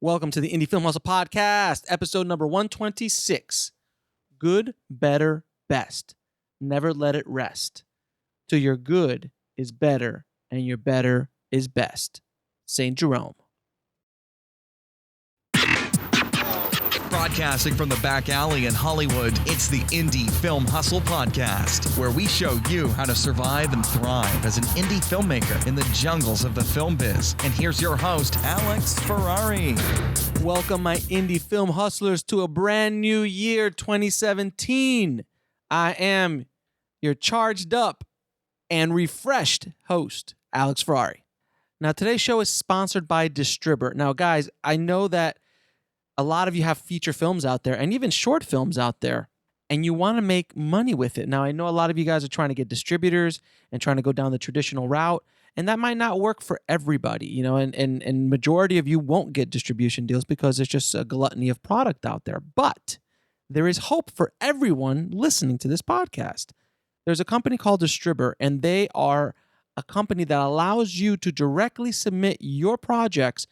Welcome to the Indie Film Hustle Podcast, episode number 126. Good, better, best. Never let it rest. Till your good is better and your better is best. St. Jerome. Broadcasting from the back alley in Hollywood, it's the Indie Film Hustle Podcast, where we show you how to survive and thrive as an indie filmmaker in the jungles of the film biz. And here's your host, Alex Ferrari. Welcome, my indie film hustlers, to a brand new year, 2017. I am your charged up and refreshed host, Alex Ferrari. Now, today's show is sponsored by Distribber. Now, guys, I know that a lot of you have feature films out there and even short films out there, and you want to make money with it. Now, I know a lot of you guys are trying to get distributors and trying to go down the traditional route, and that might not work for everybody, and majority of you won't get distribution deals because there's just a gluttony of product out there. But there is hope for everyone listening to this podcast. There's a company called Distribber, and they are a company that allows you to directly submit your projects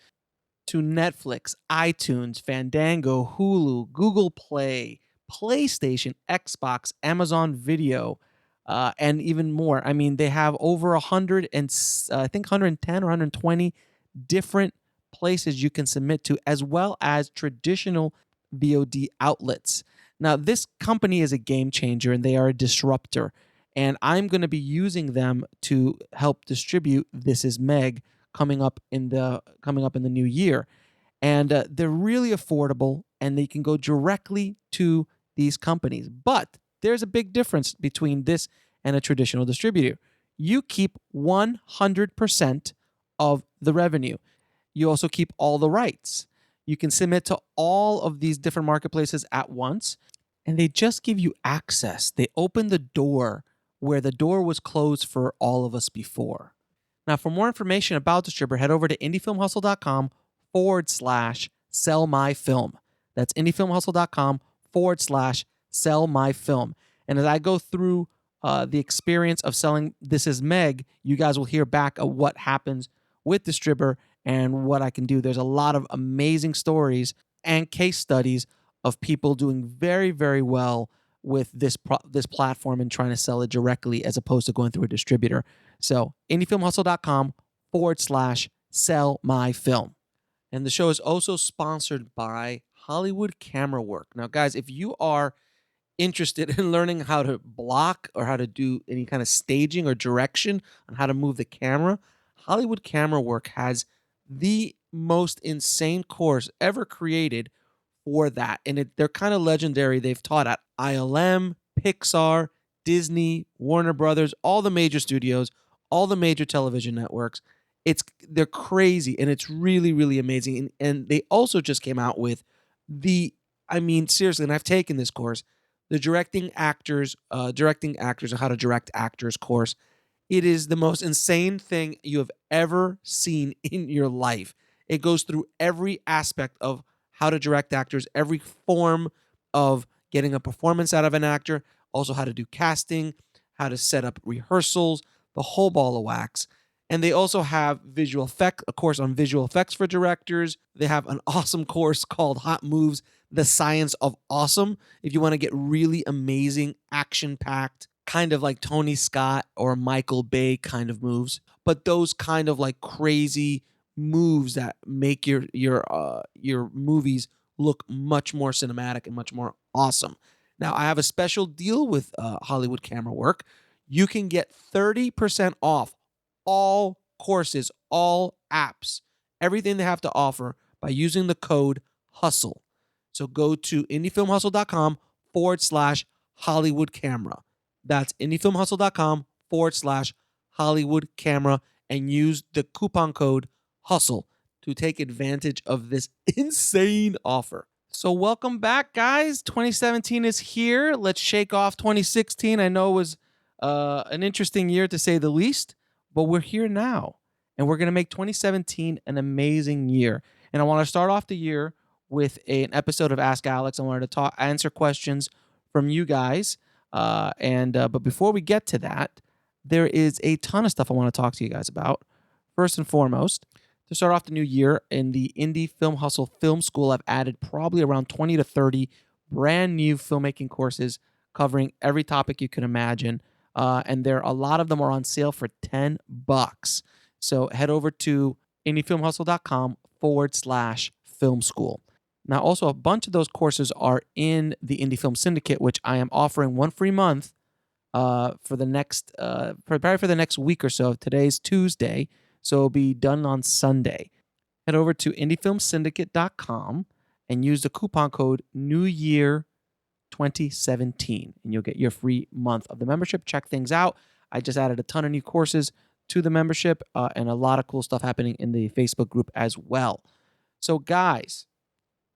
to Netflix, iTunes, Fandango, Hulu, Google Play, PlayStation, Xbox, Amazon Video, and even more. I mean, they have over 100 and I think 110 or 120 different places you can submit to, as well as traditional VOD outlets. Now, this company is a game changer and they are a disruptor. And I'm going to be using them to help distribute This Is Meg coming up in the new year. And they're really affordable and they can go directly to these companies. But there's a big difference between this and a traditional distributor. You keep 100% of the revenue. You also keep all the rights. You can submit to all of these different marketplaces at once, and they just give you access. They open the door where the door was closed for all of us before. Now, for more information about Distribber, head over to indiefilmhustle.com/sellmyfilm. That's indiefilmhustle.com/sellmyfilm. And as I go through the experience of selling This Is Meg, you guys will hear back of what happens with Distribber and what I can do. There's a lot of amazing stories and case studies of people doing very, very well with this platform and trying to sell it directly as opposed to going through a distributor. So indiefilmhustle.com/sellmyfilm. And the show is also sponsored by Hollywood Camera Work. Now, guys, if you are interested in learning how to block or how to do any kind of staging or direction on how to move the camera, Hollywood Camera Work has the most insane course ever created for that. And they're kind of legendary. They've taught at ILM, Pixar, Disney, Warner Brothers, all the major studios, all the major television networks. They're crazy, and it's really, really amazing. And they also just came out with seriously, and I've taken this course, the directing actors and how to direct actors course. It is the most insane thing you have ever seen in your life. It goes through every aspect of how to direct actors, every form of getting a performance out of an actor, also how to do casting, how to set up rehearsals, the whole ball of wax. And they also have a course on visual effects for directors. They have an awesome course called Hot Moves, The Science of Awesome. If you want to get really amazing, action-packed, kind of like Tony Scott or Michael Bay kind of moves, but those kind of like crazy moves that make your movies look much more cinematic and much more awesome. Now, I have a special deal with Hollywood Camera Work. You can get 30% off all courses, all apps, everything they have to offer by using the code HUSTLE. So go to indiefilmhustle.com/Hollywood Camera. That's indiefilmhustle.com/Hollywood Camera and use the coupon code HUSTLE to take advantage of this insane offer. So welcome back, guys. 2017 is here. Let's shake off 2016. I know it was an interesting year to say the least, but we're here now, and we're going to make 2017 an amazing year. And I want to start off the year with an episode of Ask Alex. I wanted to answer questions from you guys. But before we get to that, there is a ton of stuff I want to talk to you guys about. First and foremost, To start off the new year in the Indie Film Hustle Film School, I've added probably around 20 to 30 brand new filmmaking courses covering every topic you can imagine. And a lot of them are on sale for $10. So head over to indiefilmhustle.com/film school. Now, also, a bunch of those courses are in the Indie Film Syndicate, which I am offering one free month for the next probably for the next week or so. Today's Tuesday, so it'll be done on Sunday. Head over to indiefilmsyndicate.com and use the coupon code New Year 2017, and you'll get your free month of the membership. Check things out. I just added a ton of new courses to the membership and a lot of cool stuff happening in the Facebook group as well. So, guys,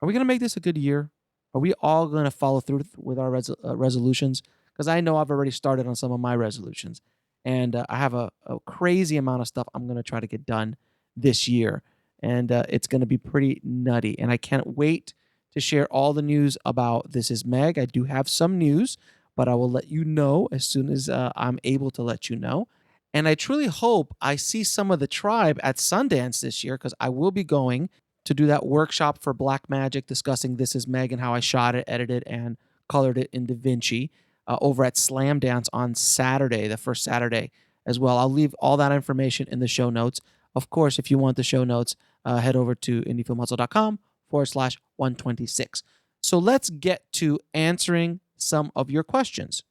are we going to make this a good year? Are we all going to follow through with our resolutions? Because I know I've already started on some of my resolutions, and I have a crazy amount of stuff I'm going to try to get done this year, and it's going to be pretty nutty. And I can't wait to share all the news about This Is Meg. I do have some news, but I will let you know as soon as I'm able to let you know. And I truly hope I see some of the tribe at Sundance this year, because I will be going to do that workshop for Blackmagic discussing This Is Meg and how I shot it, edited, and colored it in DaVinci over at Slam Dance on Saturday, the first Saturday as well. I'll leave all that information in the show notes. Of course, if you want the show notes, head over to indiefilmhustle.com/126. So let's get to answering some of your questions.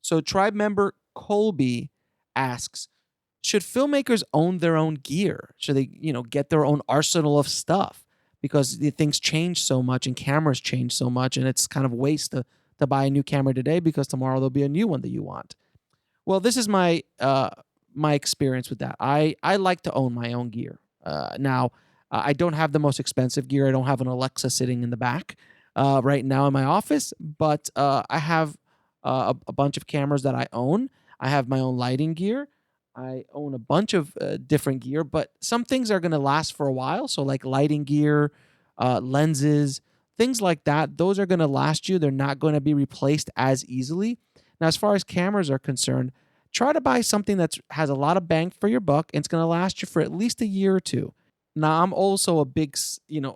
So tribe member Colby asks, should filmmakers own their own gear? Should they, get their own arsenal of stuff? Because the things change so much and cameras change so much, and it's kind of waste to buy a new camera today because tomorrow there'll be a new one that you want. Well, this is my experience with that. I like to own my own gear. Now, I don't have the most expensive gear. I don't have an Alexa sitting in the back right now in my office, but I have a bunch of cameras that I own. I have my own lighting gear. I own a bunch of different gear, but some things are going to last for a while. So like lighting gear, lenses, things like that, those are going to last you. They're not going to be replaced as easily. Now, as far as cameras are concerned, try to buy something that has a lot of bang for your buck, and it's going to last you for at least a year or two. Now, I'm also a big,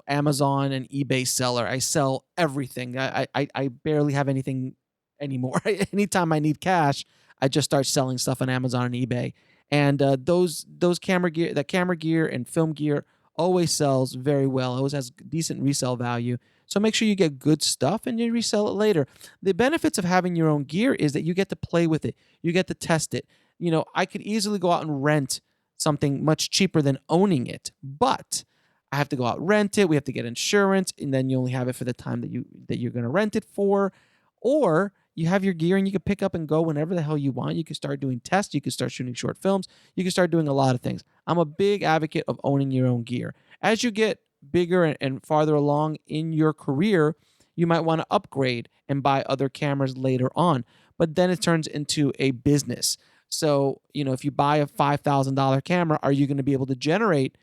Amazon and eBay seller. I sell everything. I barely have anything anymore. Anytime I need cash, I just start selling stuff on Amazon and eBay. And those camera gear and film gear always sells very well. Always has decent resale value. So make sure you get good stuff and you resell it later. The benefits of having your own gear is that you get to play with it. You get to test it. I could easily go out and rent something much cheaper than owning it, but I have to go out and rent it. We have to get insurance, and then you only have it for the time that you're going to rent it for. Or you have your gear and you can pick up and go whenever the hell you want. You can start doing tests. You can start shooting short films. You can start doing a lot of things. I'm a big advocate of owning your own gear. As you get bigger and farther along in your career, you might want to upgrade and buy other cameras later on. But then it turns into a business. So, if you buy a $5,000 camera, are you going to be able to generate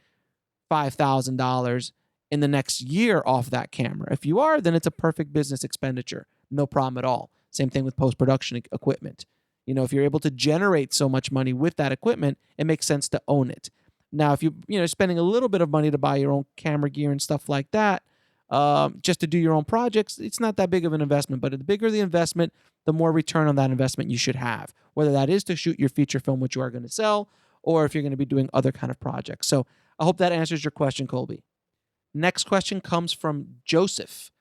$5,000 in the next year off that camera? If you are, then it's a perfect business expenditure. No problem at all. Same thing with post-production equipment. If you're able to generate so much money with that equipment, it makes sense to own it. Now, if you're spending a little bit of money to buy your own camera gear and stuff like that, just to do your own projects, it's not that big of an investment. But the bigger the investment, the more return on that investment you should have, whether that is to shoot your feature film, which you are going to sell, or if you're going to be doing other kind of projects. So I hope that answers your question, Colby. Next question comes from Joseph,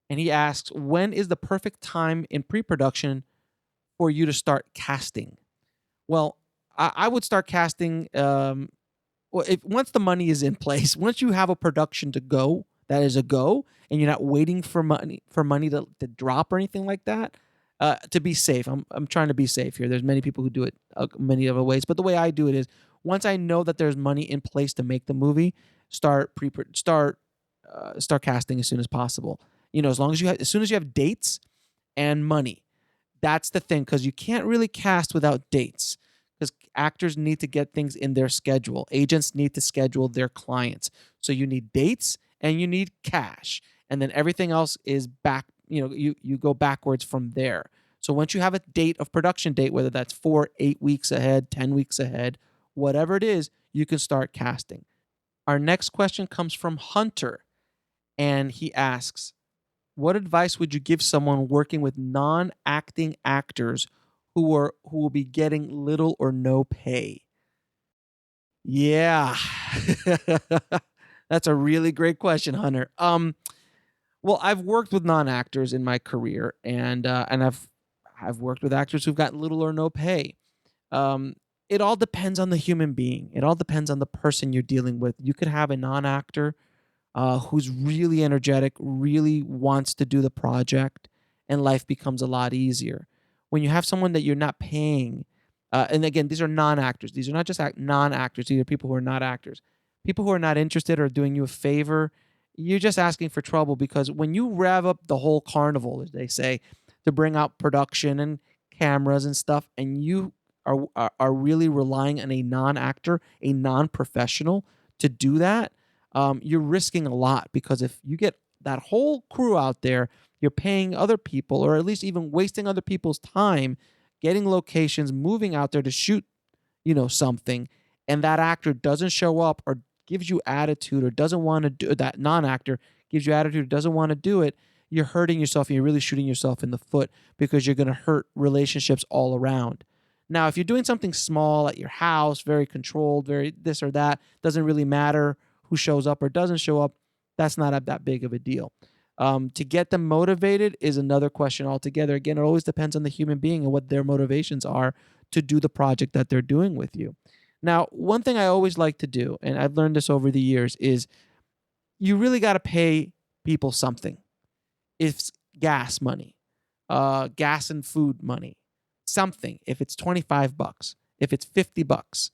and he asks, when is the perfect time in pre-production for you to start casting? Well, I would start casting once the money is in place. Once you have a production to go, that is a go, and you're not waiting for money to drop or anything like that. To be safe, I'm trying to be safe here. There's many people who do it many other ways, but the way I do it is once I know that there's money in place to make the movie, start casting as soon as possible. As soon as you have dates and money, that's the thing, because you can't really cast without dates. Because actors need to get things in their schedule. Agents need to schedule their clients. So you need dates and you need cash. And then everything else is back, you go backwards from there. So once you have a production date, whether that's 4, 8 weeks ahead, 10 weeks ahead, whatever it is, you can start casting. Our next question comes from Hunter, and he asks, what advice would you give someone working with non-acting actors who will be getting little or no pay? Yeah. That's a really great question, Hunter. Well, I've worked with non-actors in my career, and I've worked with actors who've got little or no pay. Um, it all depends on the human being. It all depends on the person you're dealing with. You could have a non-actor who's really energetic, really wants to do the project, and life becomes a lot easier. When you have someone that you're not paying, and again, these are non-actors. These are not just non-actors. These are people who are not actors. People who are not interested or doing you a favor. You're just asking for trouble, because when you rev up the whole carnival, as they say, to bring out production and cameras and stuff, and you are really relying on a non-actor, a non-professional to do that, you're risking a lot, because if you get that whole crew out there, you're paying other people, or at least even wasting other people's time, getting locations, moving out there to shoot, something, and that actor doesn't show up or gives you attitude or doesn't want to do that, non-actor gives you attitude or doesn't want to do it, you're hurting yourself and you're really shooting yourself in the foot, because you're going to hurt relationships all around. Now, if you're doing something small at your house, very controlled, very this or that, doesn't really matter who shows up or doesn't show up, that's not that big of a deal. To get them motivated is another question altogether. Again, it always depends on the human being and what their motivations are to do the project that they're doing with you. Now, one thing I always like to do, and I've learned this over the years, is you really got to pay people something. It's gas money, gas and food money, something. If it's $25, if it's $50,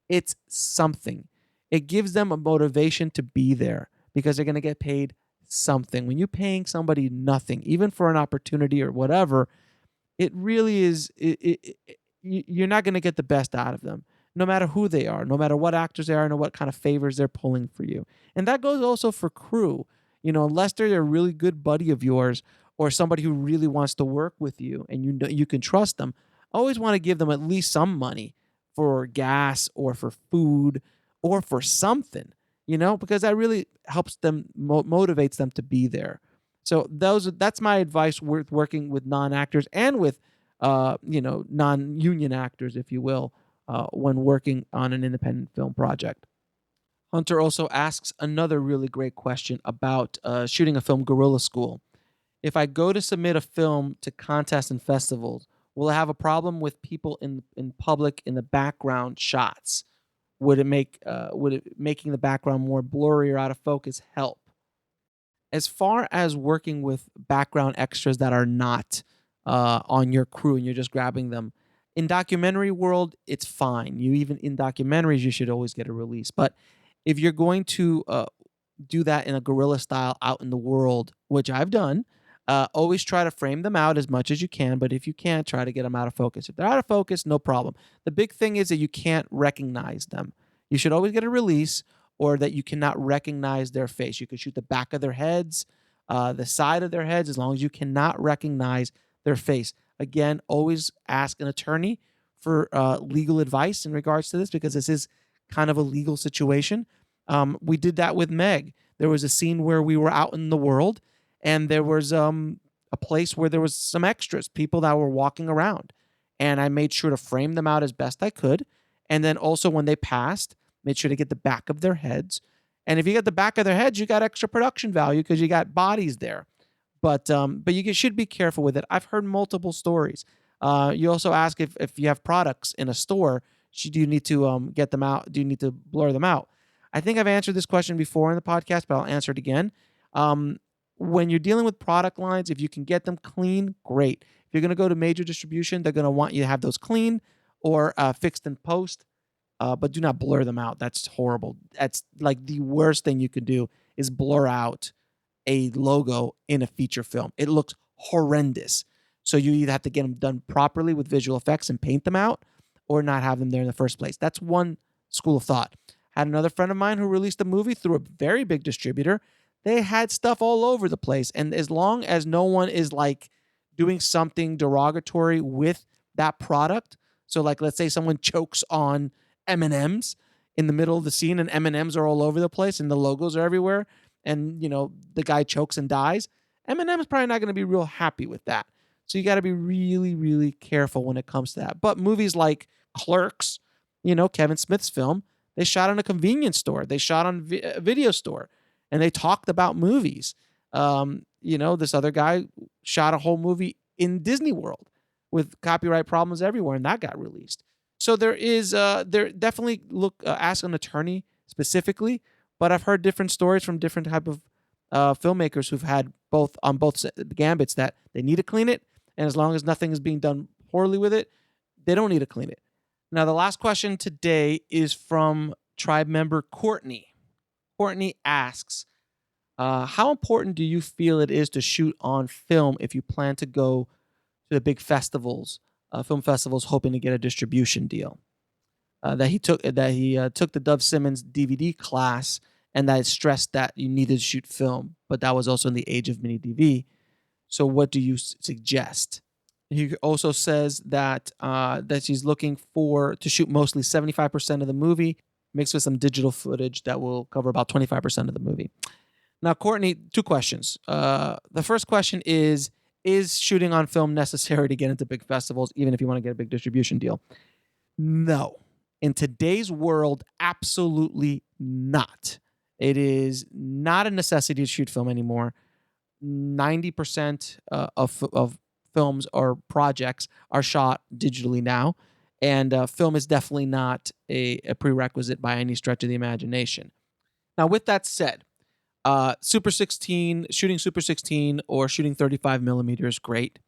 it's something. It gives them a motivation to be there, because they're going to get paid something. When you're paying somebody nothing, even for an opportunity or whatever, it really is, you're not going to get the best out of them, no matter who they are, no matter what actors they are, and what kind of favors they're pulling for you. And that goes also for crew. Unless they're a really good buddy of yours, or somebody who really wants to work with you and you can trust them, always want to give them at least some money for gas or for food or for something, because that really helps them, motivates them to be there. So that's my advice with working with non-actors and with non-union actors, if you will, when working on an independent film project. Hunter also asks another really great question about shooting a film guerrilla school. If I go to submit a film to contests and festivals, will I have a problem with people in public in the background shots? Would it making the background more blurry or out of focus help? As far as working with background extras that are not on your crew and you're just grabbing them, in documentary world, it's fine. Even in documentaries, you should always get a release. But if you're going to do that in a guerrilla style out in the world, which I've done, always try to frame them out as much as you can. But if you can't, try to get them out of focus. If they're out of focus, no problem. The big thing is that you can't recognize them. You should always get a release, or that you cannot recognize their face. You can shoot the back of their heads, the side of their heads, as long as you cannot recognize their face. Again, always ask an attorney for legal advice in regards to this, because this is kind of a legal situation. We did that with Meg. There was a scene where we were out in the world, and there was a place where there was some extras, people that were walking around, and I made sure to frame them out as best I could. And then also when they passed, made sure to get the back of their heads. And if you get the back of their heads, you got extra production value because you got bodies there. But you should be careful with it. I've heard multiple stories. You also ask if you have products in a store, do you need to get them out? Do you need to blur them out? I think I've answered this question before in the podcast, but I'll answer it again. When you're dealing with product lines, if you can get them clean, great. If you're going to go to major distribution, they're going to want you to have those clean or fixed in post. But do not blur them out. That's horrible. That's like the worst thing you could do is blur out a logo in a feature film. It looks horrendous. So you either have to get them done properly with visual effects and paint them out, or not have them there in the first place. That's one school of thought. Had another friend of mine who released a movie through a very big distributor. They had stuff all over the place. And as long as no one is like doing something derogatory with that product, so like let's say someone chokes on M&Ms in the middle of the scene and M&Ms are all over the place and the logos are everywhere and, the guy chokes and dies, Eminem's probably not going to be real happy with that. So you got to be really, really careful when it comes to that. But movies like Clerks, Kevin Smith's film, they shot in a convenience store. They shot on a video store and they talked about movies. This other guy shot a whole movie in Disney World with copyright problems everywhere, and that got released. So there definitely ask an attorney specifically, but I've heard different stories from different type of filmmakers who've had both gambits that they need to clean it, and as long as nothing is being done poorly with it, they don't need to clean it. Now, the last question today is from tribe member Courtney. Courtney asks, how important do you feel it is to shoot on film if you plan to go to the big festivals, film festivals, hoping to get a distribution deal? That he took the Dove Simmons DVD class, and that stressed that you needed to shoot film, but that was also in the age of mini DV. So, what do you suggest? He also says that she's looking to shoot mostly 75% of the movie, mixed with some digital footage that will cover about 25% of the movie. Now, Courtney, two questions. The first question is shooting on film necessary to get into big festivals, even if you want to get a big distribution deal? No. In today's world, absolutely not. It is not a necessity to shoot film anymore. 90% of films or projects are shot digitally now, and film is definitely not a prerequisite by any stretch of the imagination. Now, with that said, shooting Super 16 or shooting 35 millimeter is great,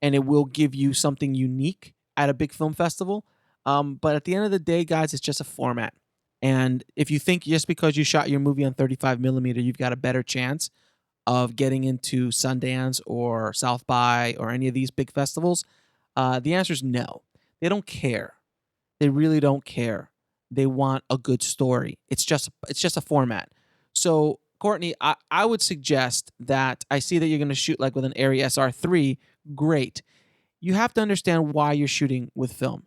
and it will give you something unique at a big film festival. But at the end of the day, guys, it's just a format. And if you think just because you shot your movie on 35 millimeter, you've got a better chance of getting into Sundance or South by or any of these big festivals, the answer is no. They don't care. They really don't care. They want a good story. It's just a format. So, Courtney, I would suggest that I see that you're going to shoot like with an Arri SR3. Great. You have to understand why you're shooting with film.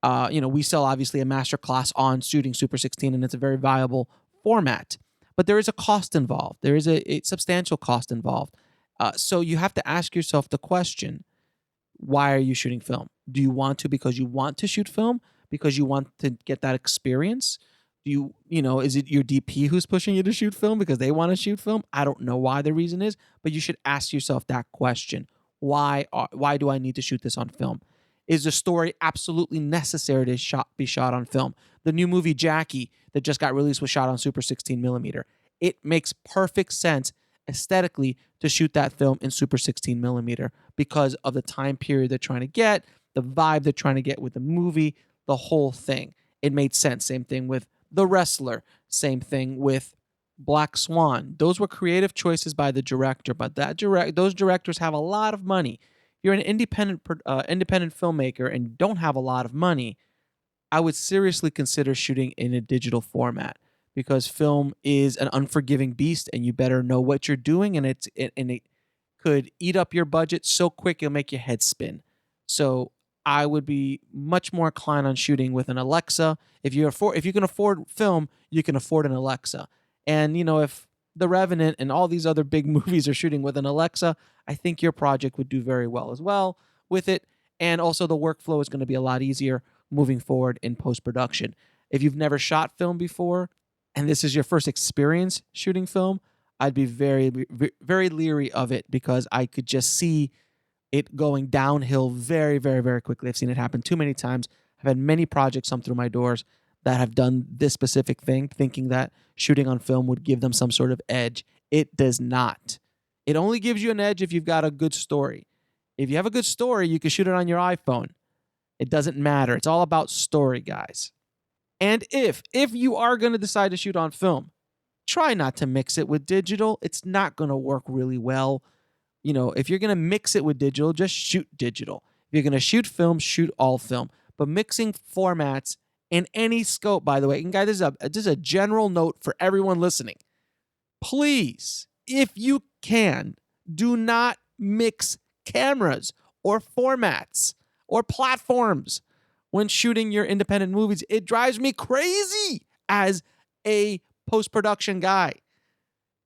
We sell obviously a master class on shooting Super 16, and it's a very viable format. But there is a cost involved. There is a substantial cost involved. So you have to ask yourself the question, why are you shooting film? Do you want to because you want to shoot film? Because you want to get that experience? Is it your DP who's pushing you to shoot film because they want to shoot film? I don't know why the reason is, but you should ask yourself that question. Why do I need to shoot this on film? Is the story absolutely necessary to be shot on film? The new movie Jackie that just got released was shot on Super 16 millimeter. It makes perfect sense aesthetically to shoot that film in Super 16 millimeter because of the time period they're trying to get, the vibe they're trying to get with the movie, the whole thing. It made sense. Same thing with The Wrestler. Same thing with Black Swan. Those were creative choices by the director, but those directors have a lot of money. You're an independent filmmaker and don't have a lot of money, I would seriously consider shooting in a digital format because film is an unforgiving beast, and you better know what you're doing, and it could eat up your budget so quick it'll make your head spin. So I would be much more inclined on shooting with an Alexa. If you can afford film, you can afford an Alexa. And if The Revenant and all these other big movies are shooting with an Alexa, I think your project would do very well as well with it. And also the workflow is going to be a lot easier moving forward in post-production. If you've never shot film before and this is your first experience shooting film, I'd be very, very leery of it because I could just see it going downhill very, very, very quickly. I've seen it happen too many times. I've had many projects come through my doors that have done this specific thing, thinking that shooting on film would give them some sort of edge. It does not. It only gives you an edge if you've got a good story. If you have a good story, you can shoot it on your iPhone. It doesn't matter. It's all about story, guys. And if you are going to decide to shoot on film, try not to mix it with digital. It's not going to work really well. If you're going to mix it with digital, just shoot digital. If you're going to shoot film, shoot all film. But mixing formats in any scope, by the way, and guys, this is a general note for everyone listening. Please, if you can, do not mix cameras or formats or platforms when shooting your independent movies. It drives me crazy. as a post-production guy.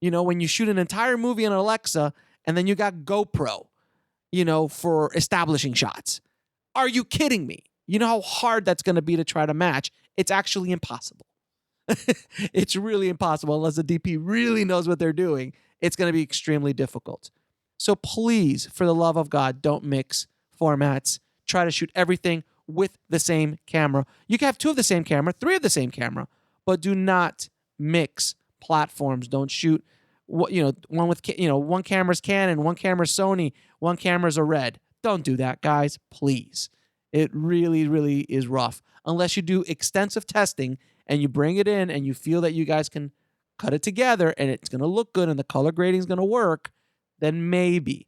You know, when you shoot an entire movie on Alexa and then you got GoPro, you know, for establishing shots. Are you kidding me? You know how hard that's going to be to try to match? It's actually impossible. It's really impossible unless the DP really knows what they're doing. It's going to be extremely difficult. So please, for the love of God, don't mix formats. Try to shoot everything with the same camera. You can have 2 of the same camera, 3 of the same camera, but do not mix platforms. Don't shoot, one with, one camera's Canon, one camera's Sony, one camera's a Red. Don't do that, guys, please. It really, really is rough. Unless you do extensive testing and you bring it in and you feel that you guys can cut it together and it's going to look good and the color grading is going to work, then maybe.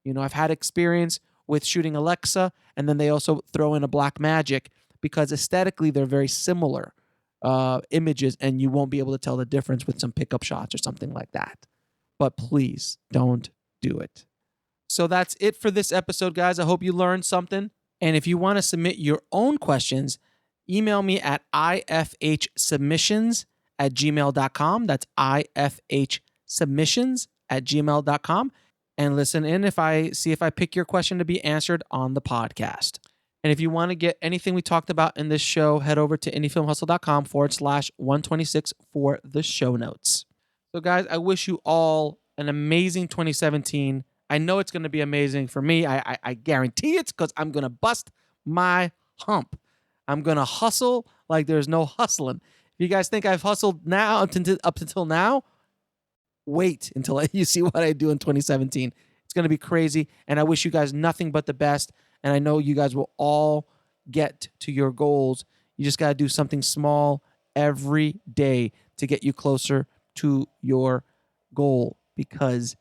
You know, I've had experience with shooting Alexa, and then they also throw in a Blackmagic because aesthetically they're very similar images, and you won't be able to tell the difference with some pickup shots or something like that. But please don't do it. So that's it for this episode, guys. I hope you learned something. And if you want to submit your own questions, email me at ifhsubmissions@gmail.com. That's ifhsubmissions@gmail.com. And listen in if I pick your question to be answered on the podcast. And if you want to get anything we talked about in this show, head over to indiefilmhustle.com/126 for the show notes. So guys, I wish you all an amazing 2017. I know it's going to be amazing for me. I guarantee it's because I'm going to bust my hump. I'm going to hustle like there's no hustling. If you guys think I've hustled now up until now, wait until you see what I do in 2017. It's going to be crazy, and I wish you guys nothing but the best, and I know you guys will all get to your goals. You just got to do something small every day to get you closer to your goal, because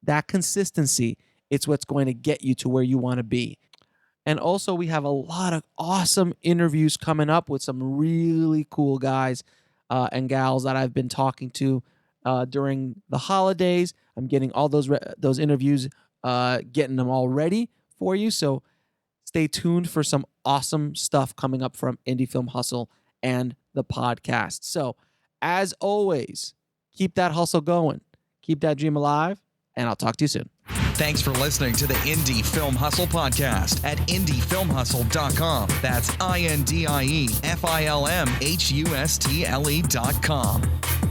that consistency, it's what's going to get you to where you want to be. And also, we have a lot of awesome interviews coming up with some really cool guys and gals that I've been talking to during the holidays. I'm getting all those interviews, getting them all ready for you. So stay tuned for some awesome stuff coming up from Indie Film Hustle and the podcast. So as always, keep that hustle going, keep that dream alive, and I'll talk to you soon. Thanks for listening to the Indie Film Hustle podcast at indiefilmhustle.com. That's INDIEFILMHUSTLE.com.